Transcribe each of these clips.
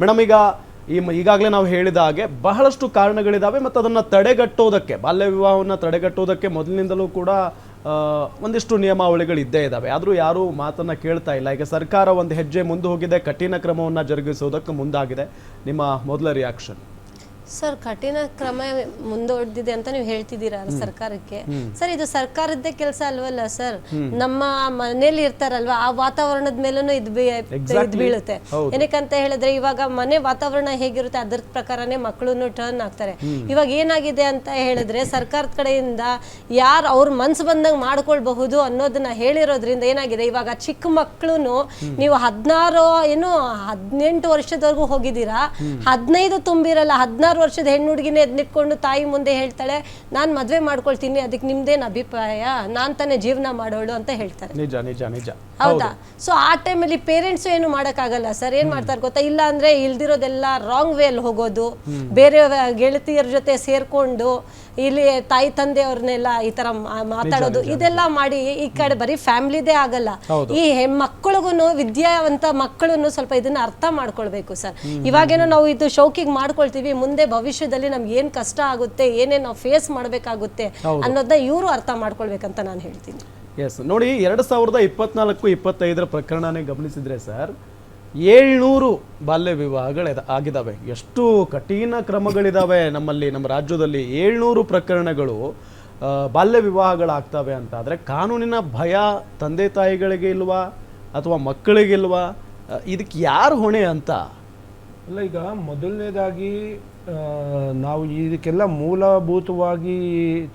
Madam, ಈಗಾಗಲೇ ನಾವು ಹೇಳಿದ ಹಾಗೆ ಬಹಳಷ್ಟು ಕಾರಣಗಳಿದಾವೆ ಮತ್ತು ಅದನ್ನು ತಡೆಗಟ್ಟೋದಕ್ಕೆ, ಬಾಲ್ಯ ವಿವಾಹವನ್ನು ತಡೆಗಟ್ಟೋದಕ್ಕೆ ಮೊದಲಿನಿಂದಲೂ ಕೂಡ ಒಂದಿಷ್ಟು ನಿಯಮಾವಳಿಗಳು ಇದ್ದೇ ಇದ್ದಾವೆ. ಆದರೂ ಯಾರೂ ಮಾತನ್ನು ಕೇಳ್ತಾ ಇಲ್ಲ. ಈಗ ಸರ್ಕಾರ ಒಂದು ಹೆಜ್ಜೆ ಮುಂದೆ ಹೋಗಿದೆ, ಕಠಿಣ ಕ್ರಮವನ್ನು ಜರುಗಿಸೋದಕ್ಕೆ ಮುಂದಾಗಿದೆ. ನಿಮ್ಮ ಮೊದಲ ರಿಯಾಕ್ಷನ್? ಸರ್, ಕಠಿಣ ಕ್ರಮ ಮುಂದೊಡ್ದಿದೆ ಅಂತ ನೀವು ಹೇಳ್ತಿದ್ದೀರಾ ಸರ್ಕಾರಕ್ಕೆ. ಸರ್, ಇದು ಸರ್ಕಾರದ್ದೇ ಕೆಲಸ ಅಲ್ವಲ್ಲ ಸರ್. ನಮ್ಮ ಮನೇಲಿ ಇರ್ತಾರಲ್ವಾ, ಆ ವಾತಾವರಣದ ಮೇಲೂ ಇದು ಬೀಳುತ್ತೆ. ಏನಕ್ಕಂತ ಹೇಳಿದ್ರೆ, ಇವಾಗ ಮನೆ ವಾತಾವರಣ ಹೇಗಿರುತ್ತೆ ಅದ್ರ ಪ್ರಕಾರನೇ ಮಕ್ಕಳು ಟರ್ನ್ ಆಗ್ತಾರೆ. ಇವಾಗ ಏನಾಗಿದೆ ಅಂತ ಹೇಳಿದ್ರೆ, ಸರ್ಕಾರದ ಕಡೆಯಿಂದ ಯಾರು ಅವ್ರ ಮನ್ಸು ಬಂದಂಗೆ ಮಾಡ್ಕೊಳ್ಬಹುದು ಅನ್ನೋದನ್ನ ಹೇಳಿರೋದ್ರಿಂದ ಏನಾಗಿದೆ, ಇವಾಗ ಚಿಕ್ಕ ಮಕ್ಕಳು ನೀವು 18 ವರ್ಷದವರೆಗೂ ಹೋಗಿದ್ದೀರಾ, 15 ತುಂಬಿರಲ್ಲ, 16 ವರ್ಷದ ಹೆಣ್ಣು ಹುಡುಗಿನೇ ಎದ್ನಿಟ್ಕೊಂಡು ತಾಯಿ ಮುಂದೆ ಹೇಳ್ತಾಳೆ, ನಾನ್ ಮದ್ವೆ ಮಾಡ್ಕೊಳ್ತೀನಿ, ಅದಕ್ಕೆ ನಿಮ್ದೇನ್ ಅಭಿಪ್ರಾಯ, ನಾನ್ ತಾನೇ ಜೀವನ ಮಾಡೋಳು ಅಂತ ಹೇಳ್ತಾರೆ. ನಿಜ ನಿಜ ನಿಜ, ಹೌದಾ? ಸೊ ಆ ಟೈಮಲ್ಲಿ ಪೇರೆಂಟ್ಸ್ ಏನು ಮಾಡಕ್ಕಾಗಲ್ಲ ಸರ್. ಏನ್ ಮಾಡ್ತಾರೆ ಗೊತ್ತಾ, ಇಲ್ಲ ಅಂದ್ರೆ ಇಲ್ದಿರೋದೆಲ್ಲ ರಾಂಗ್ ವೇ ಅಲ್ಲಿ ಹೋಗೋದು, ಬೇರೆ ಗೆಳತಿಯರ ಜೊತೆ ಸೇರ್ಕೊಂಡು ಇಲ್ಲಿ ತಾಯಿ ತಂದೆಯವ್ರನ್ನೆಲ್ಲ ಈ ತರ ಮಾತಾಡೋದು, ಇದೆಲ್ಲ ಮಾಡಿ ಈ ಕಡೆ ಬರೀ ಫ್ಯಾಮಿಲಿದೇ ಆಗಲ್ಲ, ಈ ಮಕ್ಕಳಿಗೂ, ವಿದ್ಯಾವಂತ ಮಕ್ಕಳು ಸ್ವಲ್ಪ ಇದನ್ನ ಅರ್ಥ ಮಾಡ್ಕೊಳ್ಬೇಕು ಸರ್. ಇವಾಗೇನೋ ನಾವು ಇದು ಶೌಕಿಗೆ ಮಾಡ್ಕೊಳ್ತೀವಿ, ಮುಂದೆ ಭವಿಷ್ಯದಲ್ಲಿ ನಮ್ಗೆ ಏನ್ ಕಷ್ಟ ಆಗುತ್ತೆ, ಏನೇನು ನಾವು ಫೇಸ್ ಮಾಡ್ಬೇಕಾಗುತ್ತೆ ಅನ್ನೋದನ್ನ ಇವರು ಅರ್ಥ ಮಾಡ್ಕೊಳ್ಬೇಕಂತ ನಾನು ಹೇಳ್ತೀನಿ. ಎಸ್, ನೋಡಿ, 2024-25 ಪ್ರಕರಣನೇ ಗಮನಿಸಿದ್ರೆ ಸರ್, 700 ಬಾಲ್ಯ ವಿವಾಹಗಳು ಆಗಿದ್ದಾವೆ. ಎಷ್ಟು ಕಠಿಣ ಕ್ರಮಗಳಿದಾವೆ ನಮ್ಮಲ್ಲಿ, ನಮ್ಮ ರಾಜ್ಯದಲ್ಲಿ 700 ಪ್ರಕರಣಗಳು ಬಾಲ್ಯ ವಿವಾಹಗಳಾಗ್ತವೆ ಅಂತ ಆದರೆ ಕಾನೂನಿನ ಭಯ ತಂದೆ ತಾಯಿಗಳಿಗೆ ಇಲ್ವಾ ಅಥವಾ ಮಕ್ಕಳಿಗಿಲ್ವಾ? ಇದಕ್ಕೆ ಯಾರು ಹೊಣೆ ಅಂತ? ಅಲ್ಲ, ಈಗ ಮೊದಲನೇದಾಗಿ ನಾವು ಇದಕ್ಕೆಲ್ಲ ಮೂಲಭೂತವಾಗಿ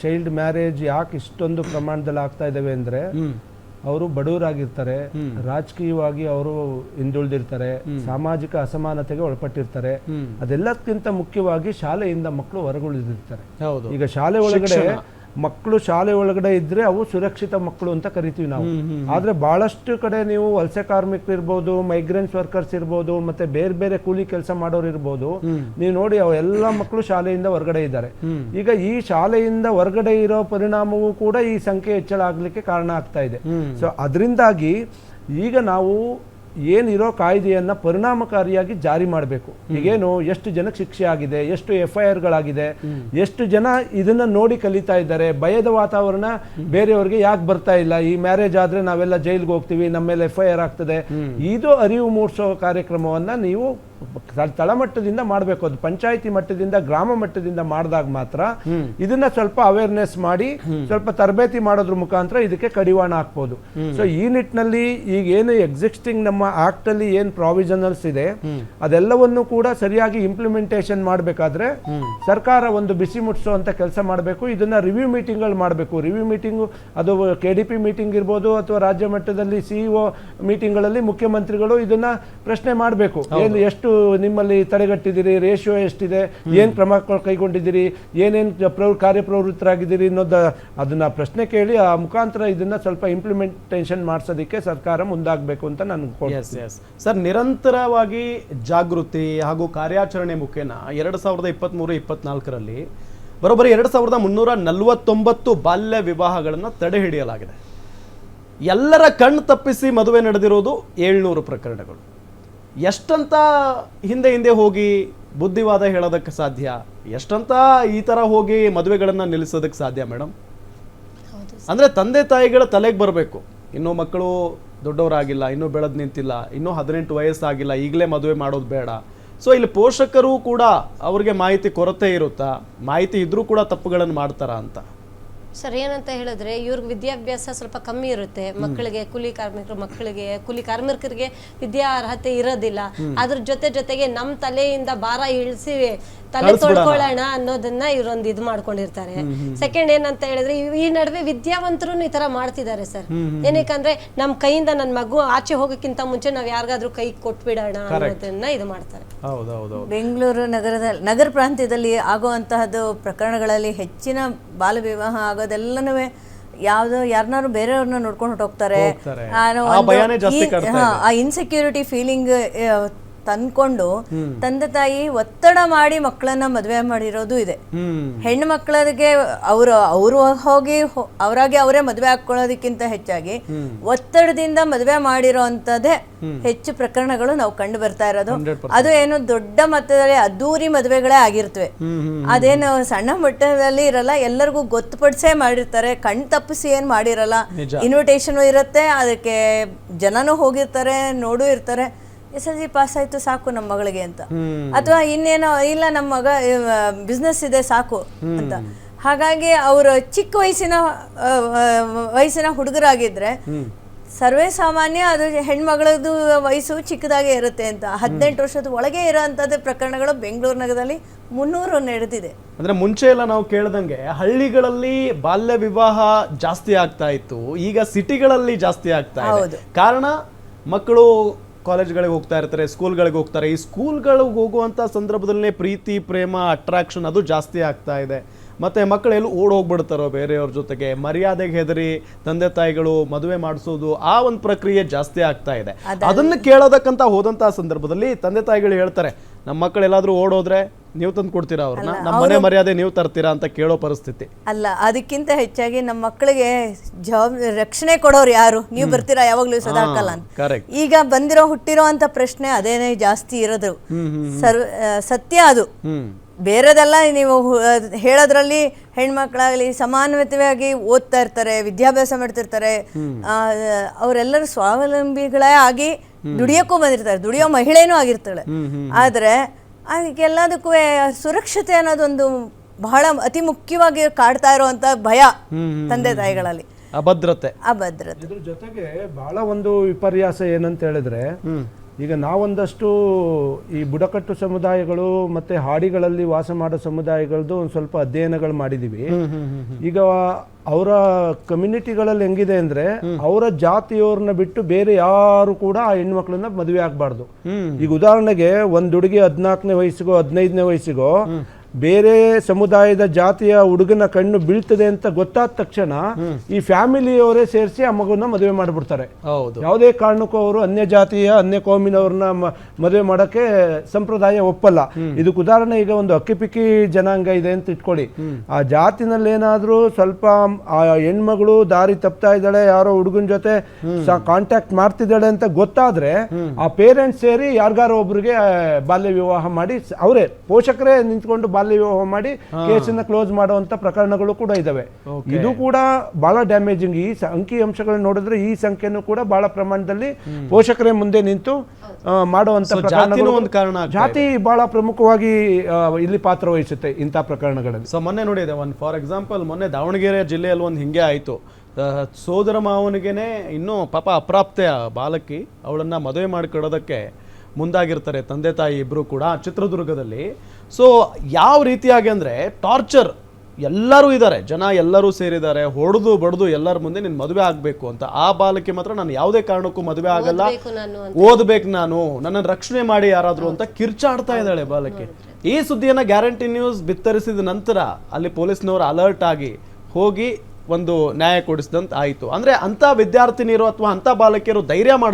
ಚೈಲ್ಡ್ ಮ್ಯಾರೇಜ್ ಯಾಕೆ ಇಷ್ಟೊಂದು ಪ್ರಮಾಣದಲ್ಲಿ ಆಗ್ತಾ ಇದ್ದಾವೆ ಅಂದರೆ, ಅವರು ಬಡವರಾಗಿರ್ತಾರೆ, ರಾಜಕೀಯವಾಗಿ ಅವರು ಹಿಂದುಳಿದಿರ್ತಾರೆ, ಸಾಮಾಜಿಕ ಅಸಮಾನತೆಗೆ ಒಳಪಟ್ಟಿರ್ತಾರೆ. ಅದೆಲ್ಲಕ್ಕಿಂತ ಮುಖ್ಯವಾಗಿ ಶಾಲೆಯಿಂದ ಮಕ್ಕಳು ಹೊರಗುಳಿದಿರ್ತಾರೆ. ಈಗ ಶಾಲೆ ಒಳಗಡೆ ಮಕ್ಕಳು ಶಾಲೆ ಒಳಗಡೆ ಇದ್ರೆ ಅವು ಸುರಕ್ಷಿತ ಮಕ್ಕಳು ಅಂತ ಕರಿತೀವಿ ನಾವು. ಆದ್ರೆ ಬಹಳಷ್ಟು ಕಡೆ ನೀವು ವಲಸೆ ಕಾರ್ಮಿಕರು ಇರ್ಬೋದು, ಮೈಗ್ರೆಂಟ್ಸ್ ವರ್ಕರ್ಸ್ ಇರ್ಬೋದು, ಮತ್ತೆ ಬೇರೆ ಬೇರೆ ಕೂಲಿ ಕೆಲಸ ಮಾಡೋರು ಇರ್ಬೋದು, ನೀವು ನೋಡಿ ಅವು ಎಲ್ಲ ಮಕ್ಕಳು ಶಾಲೆಯಿಂದ ಹೊರಗಡೆ ಇದ್ದಾರೆ. ಈಗ ಈ ಶಾಲೆಯಿಂದ ಹೊರಗಡೆ ಇರೋ ಪರಿಣಾಮವೂ ಕೂಡ ಈ ಸಂಖ್ಯೆ ಹೆಚ್ಚಳ ಆಗ್ಲಿಕ್ಕೆ ಕಾರಣ ಆಗ್ತಾ ಇದೆ. ಸೊ ಅದರಿಂದಾಗಿ ಈಗ ನಾವು ಏನಿರೋ ಕಾಯ್ದೆಯನ್ನ ಪರಿಣಾಮಕಾರಿಯಾಗಿ ಜಾರಿ ಮಾಡಬೇಕು. ಈಗೇನು ಎಷ್ಟು ಜನಕ್ಕೆ ಶಿಕ್ಷೆ ಆಗಿದೆ, ಎಷ್ಟು FIRಗಳಾಗಿದೆ, ಎಷ್ಟು ಜನ ಇದನ್ನ ನೋಡಿ ಕಲಿತಾ ಇದ್ದಾರೆ, ಭಯದ ವಾತಾವರಣ ಬೇರೆಯವ್ರಿಗೆ ಯಾಕೆ ಬರ್ತಾ ಇಲ್ಲ, ಈ ಮ್ಯಾರೇಜ್ ಆದ್ರೆ ನಾವೆಲ್ಲ ಜೈಲ್ಗೆ ಹೋಗ್ತೀವಿ, ನಮ್ಮ ಮೇಲೆ FIR ಆಗ್ತದೆ, ಇದು ಅರಿವು ಮೂಡಿಸೋ ಕಾರ್ಯಕ್ರಮವನ್ನ ನೀವು ತಳಮಟ್ಟದಿಂದ ಮಾಡಬೇಕು. ಅದು ಪಂಚಾಯಿತಿ ಮಟ್ಟದಿಂದ, ಗ್ರಾಮ ಮಟ್ಟದಿಂದ ಮಾಡಿದಾಗ ಮಾತ್ರ ಇದನ್ನ ಸ್ವಲ್ಪ ಅವೇರ್ನೆಸ್ ಮಾಡಿ ಸ್ವಲ್ಪ ತರಬೇತಿ ಮಾಡೋದ್ರ ಮುಖಾಂತರ ಇದಕ್ಕೆ ಕಡಿವಾಣ ಹಾಕ್ಬೋದು. ಸೊ ಈ ನಿಟ್ಟಿನಲ್ಲಿ ಈಗ ಏನು ಎಕ್ಸಿಸ್ಟಿಂಗ್ ನಮ್ಮ ಆಕ್ಟ್ ಅಲ್ಲಿ ಏನ್ ಪ್ರಾವಿಷನಲ್ಸ್ ಇದೆ ಅದೆಲ್ಲವನ್ನು ಕೂಡ ಸರಿಯಾಗಿ ಇಂಪ್ಲಿಮೆಂಟೇಷನ್ ಮಾಡಬೇಕಾದ್ರೆ ಸರ್ಕಾರ ಒಂದು ಬಿಸಿ ಮುಟ್ಟಿಸುವಂತ ಕೆಲಸ ಮಾಡಬೇಕು. ಇದನ್ನ ರಿವ್ಯೂ ಮೀಟಿಂಗ್ಗಳು ಮಾಡಬೇಕು. ರಿವ್ಯೂ ಮೀಟಿಂಗ್ ಅದು KDP ಮೀಟಿಂಗ್ ಇರ್ಬೋದು ಅಥವಾ ರಾಜ್ಯ ಮಟ್ಟದಲ್ಲಿ CEO ಮೀಟಿಂಗ್ಗಳಲ್ಲಿ ಮುಖ್ಯಮಂತ್ರಿಗಳು ಇದನ್ನ ಪ್ರಶ್ನೆ ಮಾಡಬೇಕು. ಏನು ಎಷ್ಟು ನಿಮ್ಮಲ್ಲಿ ತಡೆಗಟ್ಟಿದ್ದೀರಿ, ರೇಷಿಯೋ ಎಷ್ಟಿದೆ, ಏನ್ ಕ್ರಮ ಕೈಗೊಂಡಿದ್ದೀರಿ, ಏನೇನ್ ಕಾರ್ಯಪ್ರವೃತ್ತರಾಗಿದ್ದೀರಿ ಅನ್ನೋದ ಅದನ್ನ ಪ್ರಶ್ನೆ ಕೇಳಿ ಆ ಮುಖಾಂತರ ಇದನ್ನ ಸ್ವಲ್ಪ ಇಂಪ್ಲಿಮೆಂಟೇಷನ್ ಮಾಡಿಸೋದಕ್ಕೆ ಸರ್ಕಾರ ಮುಂದಾಗಬೇಕು ಅಂತ ನಾನು ಸರ್, ನಿರಂತರವಾಗಿ ಜಾಗೃತಿ ಹಾಗೂ ಕಾರ್ಯಾಚರಣೆ ಮುಖೇನ 2023-24ರಲ್ಲಿ ಬರೋಬ್ಬರಿ 2349 ಬಾಲ್ಯ ವಿವಾಹಗಳನ್ನು ತಡೆ ಹಿಡಿಯಲಾಗಿದೆ. ಎಲ್ಲರ ಕಣ್ಣು ತಪ್ಪಿಸಿ ಮದುವೆ ನಡೆದಿರೋದು 700 ಪ್ರಕರಣಗಳು. ಎಷ್ಟಂತ ಹಿಂದೆ ಹೋಗಿ ಬುದ್ಧಿವಾದ ಹೇಳೋದಕ್ಕೆ ಸಾಧ್ಯ? ಎಷ್ಟಂತ ಈ ತರ ಹೋಗಿ ಮದುವೆಗಳನ್ನ ನಿಲ್ಲಿಸೋದಕ್ಕೆ ಸಾಧ್ಯ ಮೇಡಮ್? ಅಂದ್ರೆ ತಂದೆ ತಾಯಿಗಳ ತಲೆಗೆ ಬರಬೇಕು, ಇನ್ನೂ ಮಕ್ಕಳು ದೊಡ್ಡವರಾಗಿಲ್ಲ, ಇನ್ನೂ ಬೆಳೆದು ನಿಂತಿಲ್ಲ, ಇನ್ನೂ 18 ವಯಸ್ಸಾಗಿಲ್ಲ, ಈಗಲೇ ಮದುವೆ ಮಾಡೋದು ಬೇಡ. ಸೊ ಇಲ್ಲಿ ಪೋಷಕರು ಕೂಡ ಅವ್ರಿಗೆ ಮಾಹಿತಿ ಕೊರತೆ ಇರುತ್ತಾ? ಮಾಹಿತಿ ಇದ್ರೂ ಕೂಡ ತಪ್ಪುಗಳನ್ನು ಮಾಡ್ತಾರಾ ಅಂತ? ಸರ್, ಏನಂತ ಹೇಳಿದ್ರೆ ಇವ್ರಿಗೆ ವಿದ್ಯಾಭ್ಯಾಸ ಸ್ವಲ್ಪ ಕಮ್ಮಿ ಇರುತ್ತೆ. ಮಕ್ಕಳಿಗೆ ಕೂಲಿ ಕಾರ್ಮಿಕರಿಗೆ ವಿದ್ಯಾ ಅರ್ಹತೆ ಇರೋದಿಲ್ಲ. ಅದ್ರ ಜೊತೆಗೆ ನಮ್ಮ ತಲೆಯಿಂದ ಭಾರ ಇಳಿಸಿ ತಲೆ ತೊಳ್ಕೊಳ್ಳೋಣ ಅನ್ನೋದನ್ನ ಇವ್ರೊಂದು ಇದು ಮಾಡ್ಕೊಂಡಿರ್ತಾರೆ. ಸೆಕೆಂಡ್ ಏನಂತ ಹೇಳಿದ್ರೆ, ಈ ನಡುವೆ ವಿದ್ಯಾವಂತರು ಈ ತರ ಮಾಡ್ತಿದ್ದಾರೆ ಸರ್. ಏನಕ್ಕಂದ್ರೆ ನಮ್ ಕೈಯಿಂದ ನನ್ನ ಮಗು ಆಚೆ ಹೋಗಕ್ಕಿಂತ ಮುಂಚೆ ನಾವ್ ಯಾರಿಗಾದ್ರೂ ಕೈ ಕೊಟ್ಬಿಡೋಣ ಅನ್ನೋದನ್ನ ಇದು ಮಾಡ್ತಾರೆ. ಬೆಂಗಳೂರು ನಗರ ಪ್ರಾಂತ್ಯದಲ್ಲಿ ಆಗುವಂತಹದ್ದು ಪ್ರಕರಣಗಳಲ್ಲಿ ಹೆಚ್ಚಿನ ಬಾಲ್ಯ ವಿವಾಹ ಆಗೋದೆಲ್ಲನೂ ಯಾರನ್ನಾರು ಬೇರೆಯವ್ರನ್ನ ನೋಡ್ಕೊಂಡು ಹೊರಟೋಗ್ತಾರೆ. ಆ ಇನ್ಸೆಕ್ಯೂರಿಟಿ ಫೀಲಿಂಗ್ ತಂದ್ಕೊಂಡು ತಂದೆ ತಾಯಿ ಒತ್ತಡ ಮಾಡಿ ಮಕ್ಕಳನ್ನ ಮದುವೆ ಮಾಡಿರೋದು ಇದೆ. ಹೆಣ್ಣು ಮಕ್ಕಳಿಗೆ ಅವರು ಹೋಗಿ ಅವರಾಗಿ ಅವರೇ ಮದುವೆ ಹಾಕೊಳ್ಳೋದಕ್ಕಿಂತ ಹೆಚ್ಚಾಗಿ ಒತ್ತಡದಿಂದ ಮದುವೆ ಮಾಡಿರೋ ಅಂತದೇ ಹೆಚ್ಚು ಪ್ರಕರಣಗಳು ನಾವು ಕಂಡು ಬರ್ತಾ ಇರೋದು. ಅದು ಏನು ದೊಡ್ಡ ಮಟ್ಟದಲ್ಲಿ ಅದ್ದೂರಿ ಮದುವೆಗಳೇ ಆಗಿರ್ತವೆ, ಅದೇನು ಸಣ್ಣ ಮಟ್ಟದಲ್ಲಿ ಇರಲ್ಲ, ಎಲ್ಲರಿಗೂ ಗೊತ್ತುಪಡಿಸೇ ಮಾಡಿರ್ತಾರೆ, ಕಣ್ ತಪ್ಪಿಸಿ ಏನ್ ಮಾಡಿರಲ್ಲ. ಇನ್ವಿಟೇಷನ್ ಇರುತ್ತೆ, ಅದಕ್ಕೆ ಜನನೂ ಹೋಗಿರ್ತಾರೆ, ನೋಡು ಇರ್ತಾರೆ, SSLC ಪಾಸ್ ಆಯ್ತು ಸಾಕು ನಮ್ಮ ಮಗಳಿಗೆ ಅಂತ, ಅಥವಾ ಇನ್ನೇನೋ ಇಲ್ಲ ನಮ್ಮ ಮಗ ಬಿಸ್ನೆಸ್ ಇದೆ ಸಾಕು ಅಂತ. ಹಾಗಾಗಿ ಅವರು ಚಿಕ್ಕ ವಯಸ್ಸಿನ ಹುಡುಗರಾಗಿದ್ರೆ ಸರ್ವೇ ಸಾಮಾನ್ಯ ಅದು ಹೆಣ್ಮಗಳದ್ದು ವಯಸ್ಸು ಚಿಕ್ಕದಾಗೆ ಇರುತ್ತೆ ಅಂತ 18 ವರ್ಷದ ಒಳಗೆ ಇರೋ ಅಂಥದ್ದು ಪ್ರಕರಣಗಳು ಬೆಂಗಳೂರು ನಗರದಲ್ಲಿ 300 ನಡೆದಿದೆ. ಅಂದ್ರೆ ಮುಂಚೆ ಎಲ್ಲ ನಾವು ಕೇಳ್ದಂಗೆ ಹಳ್ಳಿಗಳಲ್ಲಿ ಬಾಲ್ಯ ವಿವಾಹ ಜಾಸ್ತಿ ಆಗ್ತಾ ಇತ್ತು, ಈಗ ಸಿಟಿಗಳಲ್ಲಿ ಜಾಸ್ತಿ ಆಗ್ತಾ ಇದೆ. ಕಾರಣ ಮಕ್ಕಳು ಕಾಲೇಜ್ಗಳಿಗೆ ಹೋಗ್ತಾ ಇರ್ತಾರೆ, ಸ್ಕೂಲ್ಗಳಿಗೆ ಹೋಗ್ತಾರೆ. ಈ ಸ್ಕೂಲ್ಗಳಿಗೆ ಹೋಗುವಂಥ ಸಂದರ್ಭದಲ್ಲೇ ಪ್ರೀತಿ ಪ್ರೇಮ ಅಟ್ರಾಕ್ಷನ್ ಅದು ಜಾಸ್ತಿ ಆಗ್ತಾ ಇದೆ. ಮತ್ತು ಮಕ್ಕಳು ಎಲ್ಲೂ ಓಡೋಗ್ಬಿಡ್ತಾರೋ ಬೇರೆಯವ್ರ ಜೊತೆಗೆ, ಮರ್ಯಾದೆಗೆ ಹೆದರಿ ತಂದೆ ತಾಯಿಗಳು ಮದುವೆ ಮಾಡಿಸೋದು, ಆ ಒಂದು ಪ್ರಕ್ರಿಯೆ ಜಾಸ್ತಿ ಆಗ್ತಾ ಇದೆ. ಅದನ್ನು ಕೇಳೋದಕ್ಕಂತ ಹೋದಂಥ ಸಂದರ್ಭದಲ್ಲಿ ತಂದೆ ತಾಯಿಗಳು ಹೇಳ್ತಾರೆ, ನಮ್ಮ ಮಕ್ಕಳು ಎಲ್ಲಾದರೂ ಓಡೋದ್ರೆ ನೀವು ತಂದು ಕೊಡ್ತೀರಾ ಅವ್ರನ್ನ, ನಮ್ಮ ಮನೆ ಮರ್ಯಾದೆ ನೀವು ತರ್ತೀರಾ ಅಂತ ಕೇಳೋ ಪರಿಸ್ಥಿತಿ ಅಲ್ಲ. ಅದಕ್ಕಿಂತ ಹೆಚ್ಚಾಗಿ ನಮ್ಮ ಮಕ್ಕಳಿಗೆ ರಕ್ಷಣೆ ಕೊಡೋರು ಯಾರು, ನೀವು ಬರ್ತೀರಾ ಯಾವಾಗ್ಲೂ ಸದಾಕಲ್ಲ ಅಂತ. ಈಗ ಹುಟ್ಟಿರೋ ಅಂತ ಪ್ರಶ್ನೆ ಅದೇನೇ ಜಾಸ್ತಿ ಇರೋದು, ಸತ್ಯ ಅದು. ಬೇರೆದೆಲ್ಲ ನೀವು ಹೇಳೋದ್ರಲ್ಲಿ ಹೆಣ್ಮಕ್ಳಾಗಲಿ ಸಮಾನತೆಯಾಗಿ ಓದ್ತಾ ಇರ್ತಾರೆ, ವಿದ್ಯಾಭ್ಯಾಸ ಮಾಡ್ತಿರ್ತಾರೆ, ಅವರೆಲ್ಲರೂ ಸ್ವಾವಲಂಬಿಗಳೇ ಆಗಿ ದುಡಿಯೋಕ್ಕೂ ಬಂದಿರ್ತಾರೆ, ದುಡಿಯೋ ಮಹಿಳೆನೂ ಆಗಿರ್ತಾಳೆ. ಆದರೆ ಅದಕ್ಕೆಲ್ಲದಕ್ಕೂ ಸುರಕ್ಷತೆ ಅನ್ನೋದೊಂದು ಬಹಳ ಅತಿ ಮುಖ್ಯವಾಗಿ ಕಾಡ್ತಾ ಇರುವಂತ ಭಯ ತಂದೆ ತಾಯಿಗಳಲ್ಲಿ, ಅಭದ್ರತೆ. ಇದ್ರ ಜೊತೆಗೆ ಬಹಳ ಒಂದು ವಿಪರ್ಯಾಸ ಏನಂತ ಹೇಳಿದ್ರೆ, ಈಗ ನಾವೊಂದಷ್ಟು ಈ ಬುಡಕಟ್ಟು ಸಮುದಾಯಗಳು ಮತ್ತೆ ಹಾಡಿಗಳಲ್ಲಿ ವಾಸ ಮಾಡೋ ಸಮುದಾಯಗಳದ್ದು ಒಂದು ಸ್ವಲ್ಪ ಅಧ್ಯಯನಗಳು ಮಾಡಿದೀವಿ. ಈಗ ಅವರ ಕಮ್ಯುನಿಟಿಗಳಲ್ಲಿ ಹೆಂಗಿದೆ ಅಂದ್ರೆ, ಅವರ ಜಾತಿಯವ್ರನ್ನ ಬಿಟ್ಟು ಬೇರೆ ಯಾರು ಕೂಡ ಆ ಹೆಣ್ಮಕ್ಳನ್ನ ಮದುವೆ ಆಗ್ಬಾರ್ದು. ಈಗ ಉದಾಹರಣೆಗೆ ಒಂದ್ ಹುಡುಗಿ 14ನೇ ವಯಸ್ಸಿಗೋ 15ನೇ ವಯಸ್ಸಿಗೋ ಬೇರೆ ಸಮುದಾಯದ ಜಾತಿಯ ಹುಡುಗನ ಕಣ್ಣು ಬೀಳ್ತದೆ ಅಂತ ಗೊತ್ತಾದ ತಕ್ಷಣ ಈ ಫ್ಯಾಮಿಲಿಯವರೇ ಸೇರಿಸಿ ಆ ಮಗುನ ಮದುವೆ ಮಾಡಿಬಿಡ್ತಾರೆ. ಯಾವುದೇ ಕಾರಣಕ್ಕೂ ಅವರು ಅನ್ಯ ಜಾತಿಯ ಅನ್ಯ ಕೋಮಿನವ್ರನ್ನ ಮದುವೆ ಮಾಡಕ್ಕೆ ಸಂಪ್ರದಾಯ ಒಪ್ಪಲ್ಲ. ಇದಕ್ಕೆ ಉದಾಹರಣೆ, ಈಗ ಒಂದು ಅಕ್ಕಿಪಿಕ್ಕಿ ಜನಾಂಗ ಇದೆ ಅಂತ ಇಟ್ಕೊಳ್ಳಿ, ಆ ಜಾತಿನಲ್ಲಿ ಏನಾದ್ರೂ ಸ್ವಲ್ಪ ಆ ಹೆಣ್ಮಗಳು ದಾರಿ ತಪ್ತಾ ಇದ್ದಾಳೆ, ಯಾರೋ ಹುಡುಗನ ಜೊತೆ ಕಾಂಟ್ಯಾಕ್ಟ್ ಮಾಡ್ತಿದ್ದಾಳೆ ಅಂತ ಗೊತ್ತಾದ್ರೆ ಆ ಪೇರೆಂಟ್ಸ್ ಸೇರಿ ಯಾರಿಗಾರೋ ಒಬ್ರಿಗೆ ಬಾಲ್ಯ ವಿವಾಹ ಮಾಡಿ, ಅವರೇ ಪೋಷಕರೇ ನಿಂತ್ಕೊಂಡು ಬಾಲ್ಯ ವಿವಾಹ ಮಾಡಿ ಕೇಸನ್ನ ಕ್ಲೋಸ್ ಮಾಡುವಂತ ಪ್ರಕರಣಗಳು ಕೂಡ ಇದಾವೆ. ಇದು ಕೂಡ ಬಹಳ ಡ್ಯಾಮೇಜಿಂಗ್. ಈ ಅಂಕಿ ಅಂಶಗಳನ್ನ ನೋಡಿದ್ರೆ ಈ ಸಂಖ್ಯೆನೂ ಕೂಡ ಬಹಳ ಪ್ರಮಾಣದಲ್ಲಿ ಪೋಷಕರೇ ಮುಂದೆ ನಿಂತು ಮಾಡುವಂತ ಪ್ರಕರಣಗಳು, ಜಾತಿ ಬಹಳ ಪ್ರಮುಖವಾಗಿ ಇಲ್ಲಿ ಪಾತ್ರ ವಹಿಸುತ್ತೆ ಇಂಥ ಪ್ರಕರಣಗಳಲ್ಲಿ. ಸೊ ಮೊನ್ನೆ ನೋಡಿದೆ ಒಂದು ಫಾರ್ ಎಕ್ಸಾಂಪಲ್, ಮೊನ್ನೆ ದಾವಣಗೆರೆ ಜಿಲ್ಲೆಯಲ್ಲಿ ಒಂದು ಹಿಂಗೆ ಆಯ್ತು. ಸೋದರ ಮಾವನಿಗೆನೆ ಇನ್ನೂ ಪಾಪ ಅಪ್ರಾಪ್ತೆಯ ಬಾಲಕಿ, ಅವಳನ್ನ ಮದುವೆ ಮಾಡಿಕೊಡೋದಕ್ಕೆ ಮುಂದಾಗಿರ್ತಾರೆ ತಂದೆ ತಾಯಿ ಇಬ್ರು ಕೂಡ ಚಿತ್ರದುರ್ಗದಲ್ಲಿ. ಸೊ ಯಾವ ರೀತಿಯಾಗಿ ಅಂದ್ರೆ ಟಾರ್ಚರ್, ಎಲ್ಲರೂ ಇದ್ದಾರೆ, ಜನ ಎಲ್ಲರೂ ಸೇರಿದ್ದಾರೆ, ಹೊಡೆದು ಬಡ್ದು ಎಲ್ಲರ ಮುಂದೆ ನೀನು ಮದುವೆ ಆಗ್ಬೇಕು ಅಂತ. ಆ ಬಾಲಕಿ ಮಾತ್ರ ನಾನು ಯಾವುದೇ ಕಾರಣಕ್ಕೂ ಮದುವೆ ಆಗಲ್ಲ, ಓದ್ಬೇಕು ನಾನು, ನನ್ನನ್ನು ರಕ್ಷಣೆ ಮಾಡಿ ಯಾರಾದ್ರೂ ಅಂತ ಕಿರ್ಚಾಡ್ತಾ ಇದ್ದಾಳೆ ಬಾಲಕಿ. ಈ ಸುದ್ದಿಯನ್ನ ಗ್ಯಾರಂಟಿ ನ್ಯೂಸ್ ಬಿತ್ತರಿಸಿದ ನಂತರ ಅಲ್ಲಿ ಪೊಲೀಸ್ನವರು ಅಲರ್ಟ್ ಆಗಿ ಹೋಗಿ ಒಂದು ನ್ಯಾಯ ಕೊಡಿಸಿದಂತ ಆಯಿತು. ಅಂದ್ರೆ ಅಂತ ವಿದ್ಯಾರ್ಥಿನಿಯರು ಅಥವಾ ಅಂತ ಬಾಲಕಿಯರು ಧೈರ್ಯ